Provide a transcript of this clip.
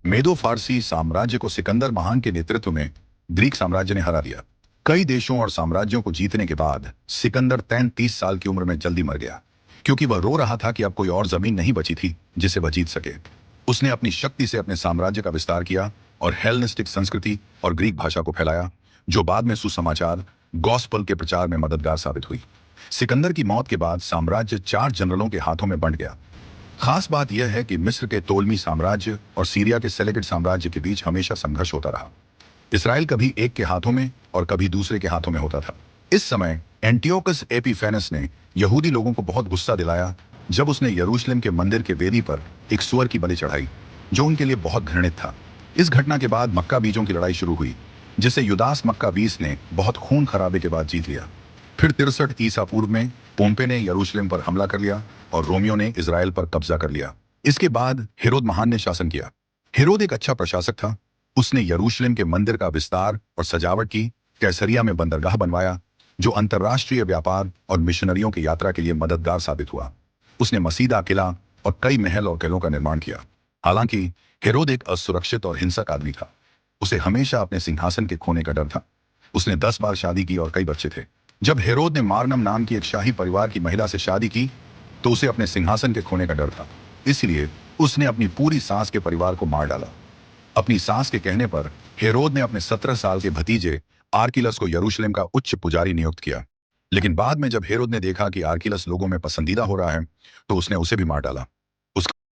मेदो फारसी साम्राज्य को सिकंदर महान के नेतृत्व में ग्रीक साम्राज्य ने हरा दिया। कई देशों और साम्राज्यों को जीतने के बाद सिकंदर 33 साल की उम्र में जल्दी मर गया, क्योंकि वह रो रहा था कि अब कोई और जमीन नहीं बची थी जिसे वह जीत सके। उसने अपनी शक्ति से अपने साम्राज्य का विस्तार किया और हेलेनिस्टिक संस्कृति और ग्रीक भाषा को फैलाया, जो बाद में सुसमाचार गॉस्पल के प्रचार में मददगार साबित हुई। सिकंदर की मौत के बाद साम्राज्य 4 जनरलों के हाथों में बंट गया। खास बात यह है कि मिस्र के तोलमी साम्राज्य और सीरिया के सेलेकिड साम्राज्य के बीच हमेशा संघर्ष होता रहा। इसराइल कभी एक के हाथों में और कभी दूसरे के हाथों में होता था। इस समय एंटियोकस एपिफेनस ने यहूदी लोगों को बहुत गुस्सा दिलाया जब उसने यरूशलेम के मंदिर के वेदी पर एक सूअर की बलि चढ़ाई, जो उनके लिए बहुत घृणित था। इस घटना के बाद मक्का बीजों की लड़ाई शुरू हुई, जिसे युदास मक्का बीस ने बहुत खून खराबे के बाद जीत लिया। फिर 63 ईसा पूर्व में पोम्पे ने यरूशलेम पर हमला कर लिया और रोमियो ने इजराइल पर कब्जा कर लिया। इसके बाद हेरोद महान ने शासन किया। हेरोद एक अच्छा प्रशासक था। उसने यरूशलेम के मंदिर का विस्तार और सजावट की, कैसरिया में बंदरगाह बनवाया, जो अंतर्राष्ट्रीय व्यापार और मिशनरियों की यात्रा के लिए मददगार साबित हुआ। उसने मसीदा किला और कई महल और किलों का निर्माण किया। हालांकि हेरोद एक असुरक्षित और हिंसक आदमी था। उसे हमेशा अपने सिंहासन के खोने का डर था। उसने 10 बार शादी की और कई बच्चे थे। जब हेरोद ने मारनम नाम की एक शाही परिवार की महिला से शादी की, तो उसे अपने सिंहासन के खोने का डर था। इसलिए उसने अपनी पूरी सास के परिवार को मार डाला। अपनी सास के कहने पर हेरोद ने अपने 17 साल के भतीजे आर्किलस को यरूशलेम का उच्च पुजारी नियुक्त किया। लेकिन बाद में जब हेरोद ने देखा कि आर्किलस लोगों में पसंदीदा हो रहा है, तो उसने उसे भी मार डाला।